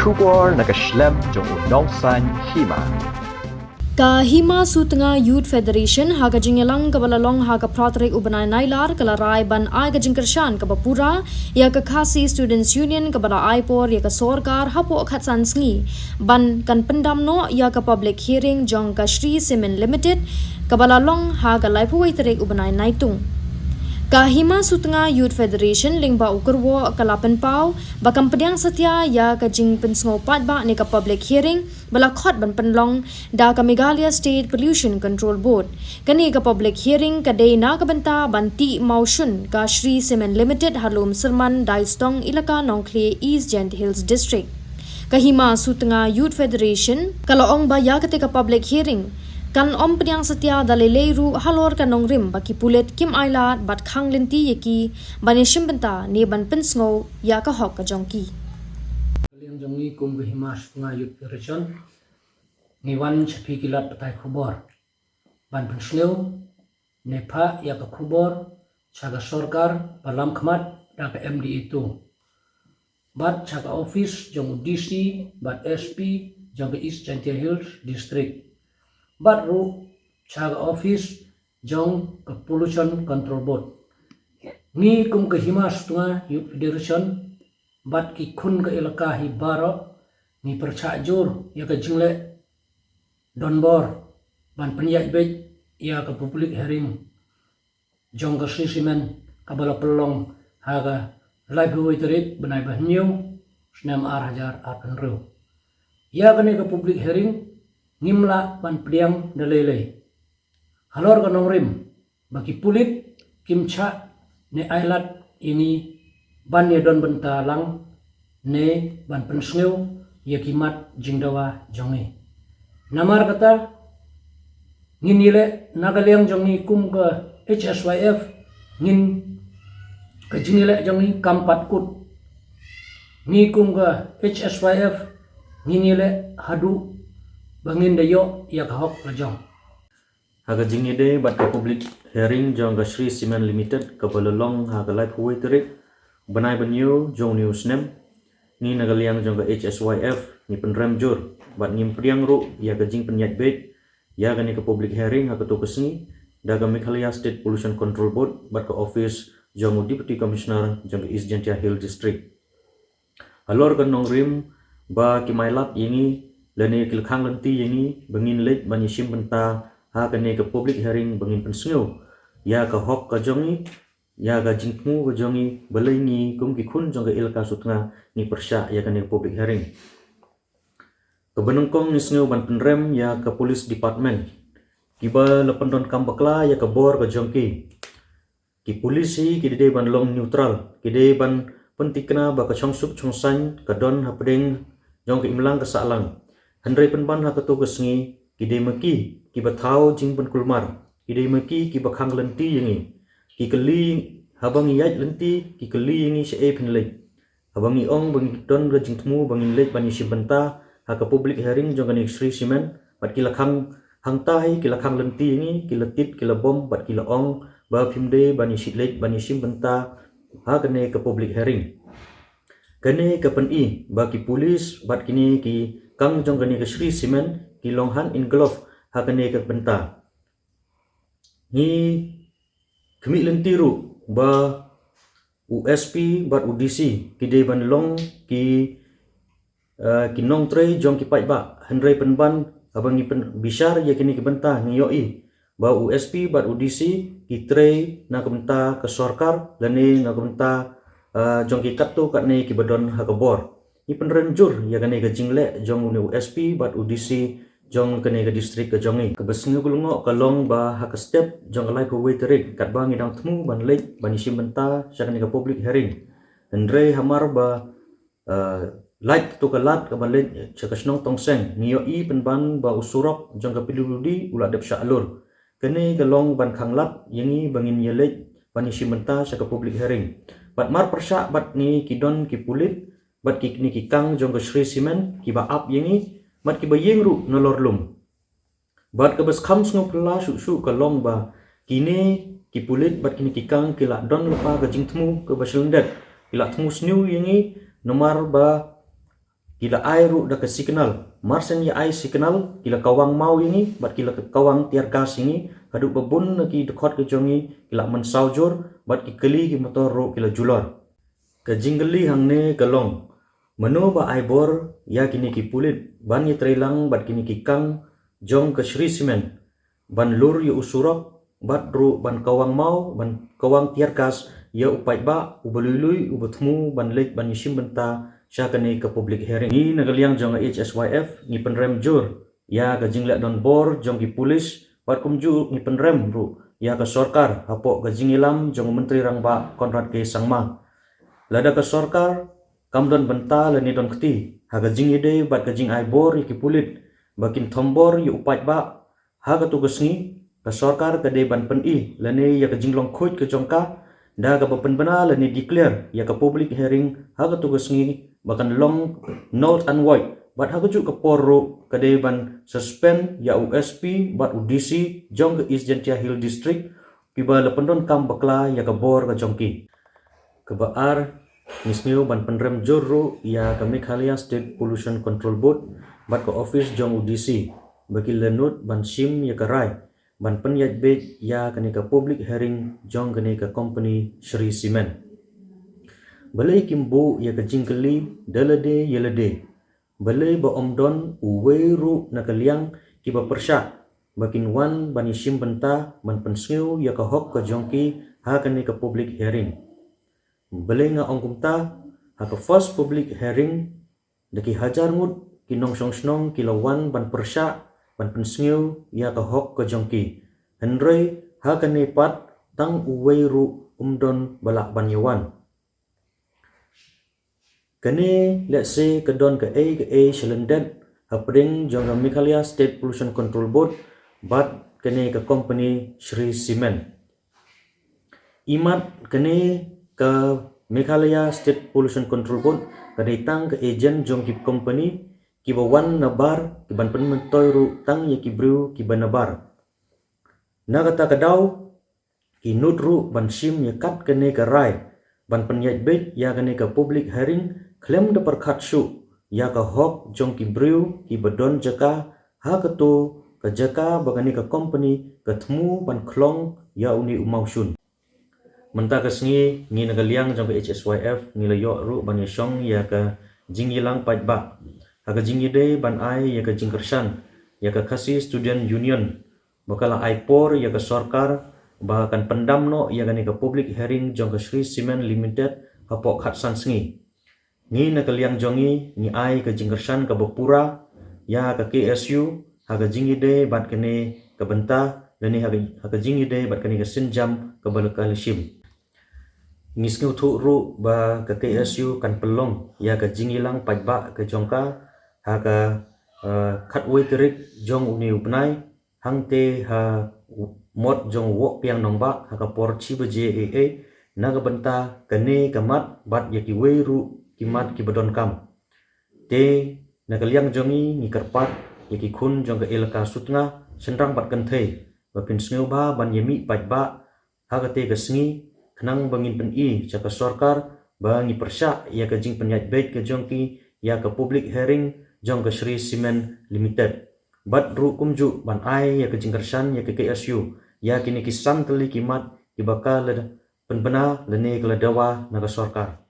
Shubor nakaslem jong unongsan hima. Kahima Sutnga Youth Federation haga jingelang kabalalong haga pratrik ubanay nailar kalaray ban ay kajingkershan kabapura ya kakasi Students Union kabala aipor ya ka sorkar hapo khatsan sngi ban kan pendamno ya ka public hearing jong ka Shri Cement Limited kabalalong haga laipuway tarik ubanay naitung. Kahima Sutnga Youth Federation lingba ukurwo kalapan pau bakam pediang setia ya kajing pensngopat ba ni ka public hearing balakot ban penlong da ka Meghalaya State Pollution Control Board kani ka public hearing kadai na kabanta banti maushun ka Shri Cement Limited halum Serman Daistong ilaka Nongkle East Gent Hills District. Kahima Sutnga Youth Federation kalaong ba ya ketika public hearing kan om pediang setia dalai ru halor kan nongrim baki pulet kim ailat bat khang lenti yeki bani shimbenta ni ban pensngo ya ka hok ka jongki kalian jongi kum Kahima Sutnga Youth Federation ngiwan chapi kilat patai khubor ban pensneu nepa ya ka khubor chaga sorkar balam khmat da ka MD itu bat chaga office jong DC bat SP jong East Gent Hills District bat ru chaga office jong ke Pollution Control Board ni kum Kahima Sutnga Youth Federation bat ki khun ke ilaka hi baro ni perchajur ya ke jingle donbor ban penyat bet ya ke public hearing jong ke Shri Cement kabala pelong haga live waiterit benai bahniu senam hajar arpenru ya ke public hearing ngimla ban pediang dalele halor ka nongrim baki pulit kimcha ne ailat ini ban ye don bentalang ne ban pensneu ye kimat jingdawa jonge namar kata nginile nagaliang jongi kum ka HSYF ngin ka jingile jongi kampat kut ni kum ka HSYF nginile hadu bangin dayo ya kahok lajong haga jingide bat ka public hearing jong ka Shri Cement Limited ka balalong haga live huway terik banay banyo jong news nem ni nagaliang jong ka HSYF ni penrem jur bat ngim priang ru ya ka jing penyat bet ya ka ni ka public hearing haga tukas ni da ka Meghalaya State Pollution Control Board bat ka office jong Deputy Commissioner jong ka East Gent Hills District halor ka nongrim ba kimailat ini lani kilkhang lenti yangi bangin lek bani sim benta ha kane ka public hearing bangin pensneu ya ka hok ka jongi ya ka jingmu ka jongi balai ni kum ki khun jong ka ilka Sutnga ni persya ya kane public hearing ka benungkong ni sneu ban penrem ya ka police department kiba lependon kambakla ya ka bor ka jongki ki polisi ki de ban long neutral ki de ban pentikna ba ka chongsuk chongsan ka don hapding jong ka imlang ka salang Handrai penban ha katugas ngi kidai maki ki bathau jing pen kulmar kidai maki ki bakhang lenti yangi ki kali habang yat lenti ki kali yangi se e penlek habang ong bang don ga jing tmu bangin lek bani sibenta ha ka public hearing jong ani Shri Cement bat ki lakhang hangtai ki lakhang lenti yangi ki latit ki labom bat ki laong ba phimde bani sitlek bani sibenta ha kane ka public hearing kane ka pen I ba ki police bat kini ki kang jong kani ka Shri Cement ki longhan in glove ha kani ka benta ni kemi lentiru ba USP bat UDC ki de ban long ki nong tre jong ki pai ba handrai penban abang ni pen bisar ya kini ki benta ni yoi ba USP bat UDC ki tre na ka benta ka sorkar lani na ka benta jong ki kattu kat ne ki badon ha ka bor ni penrenjur ya kane ka jingle jong uni USP bat UDC jong kane ka district ka jongi ka besngu kulungo ka long ba ha ka step jong lai ko waiterik kat ba ngidang tmu ban lek bani simbenta sa kane ka public hearing andre hamar ba light to ka lat ka ban lek sa kasnong tongseng niyo I penban ba usurok jong ka piluludi ula dep sya alur kane ka long ban khanglat yangi bangin yelek bani simbenta sa ka public hearing bat mar persya bat ni kidon ki pulit bat ki ni ki kang jong ka Shri Cement ki ba up yangi mat ki ba yengru nolor lum bat ka bas kham sngo pla su su ka long ba kini ki pulit bat kini ki kang ki la don lupa ka jing tmu ka baselndet ki la tmu snu yangi nomar ba kila ai ru da ka signal marsen ya ai signal kila kawang mau ini bat kila kawang tiar gas ini kadu babun na ki dekot ke jongi kila mensaujur bat ki keli ki motor ru kila julor ka jinggeli hangne kalong meno ba ai bor ya kini ki pulit ban ye trelang bat kini ki kang jong ke Shri Cement ban lur yu usurok bat ru ban kawang mau ban kawang tiar gas ya upai ba ubelului ubetmu ban lek ban yishim benta syakane ke public hearing ni nagaliang jong HSYF ni penrem jur ya ka jinglek don bor jong ki pulis bat kumju ni penrem ru ya ka sorkar hapo ka jingilam jong menteri rang ba Konrad ke Sangma lada ka sorkar kam don benta le ni don kti ha ka jingide bat ka jing ai bor ki pulit bakin thombor yu upai ba ha ka tugas ni ka sorkar ka de ban pen i le ni ya ka jinglong khoj ke jongka da ka pen bana le ni declare ya ka public hearing ha ka tugas ni bahkan long note and void bat ha ka porro ka de ban suspend ya USP bat UDC jong ke East Gentia Hill District kiba le pendon kam bakla ya ka bor ka jongki ke baar nisniu ban penrem jorro ya ka Meghalaya State Pollution Control Board bat ka office jong UDC bagi lenut ban sim ya ka rai ban penyat bet ya kene ka public hearing jong kene ka company Shri Cement balai kimbu ya ka jingkeli dalade yelade balai ba omdon uweru na kaliang kiba persya bakin wan ban isim benta ban pensiu ya ka hok ka jongki ha kene ka public hearing balai nga ongkumta ha ka first public hearing daki hajar ngut kinong song kilawan ban persya ban pensiu ya ka hok ka jongki henry ha kene pat tang uweru umdon balak ban yawan kene let's say kedon ke A selendet hapring jong Meghalaya State Pollution Control Board bat kene ke company Shri Cement imat kene ke Meghalaya State Pollution Control Board kaditang ke agent jong kip company kibawan nabar kiban penmentoy ru tang ya kibriu kiban nabar nagata kadaw kinudru ban sim ya kat kene ke rai ban penyat bet ya kene ke public hearing klem de perkat su ya ka hok jong kibriu kibadon jaka ha ketu ke jaka bagani ke company ketemu ban klong ya uni umausun menta kesngi ni nagaliang jong ke HSYF ni layok ru ban yesong ya ke jingilang paitba ha ke jingide ban ai ya ke jingkersan ya ke kasi student union bakala ai por ya ke sorkar bahkan pendamno ya ke public hearing jong ke Shri Cement Limited hapok khatsan sngi ni nakaliang jongi ni ai ke jingkersan ke bapura ya ke KSU ha ke jingide bat kene ke benta dan ni ha ke jingide bat kene ke senjam ke balkalishim ngisngu thu ru ba ke KSU kan pelong ya ke jingilang paitba ke jongka ha ke khatwe terik jong uni upnai hangte ha mod jong wok piang nongba ha ka por chi beje na ka benta kene kamat bat ya ki weru kimat ki badon kam te na kaliang jongi ni karpat ya ki khun jong ka elka sutnga senrang bat kan thei ba pin sneu ba ban yemi pat ba ha ka te ka sngi khnang bangin pen i cha ka sorkar ba ngi persya ya ka jing penyat bet ka jongki ya ka public hearing jong ka Shri Cement Limited bat ru kumju ban ai ya ka jingkersan ya ka KSU ya kini kisan teli kimat ibaka le penbena lene kala dawa na ka sorkar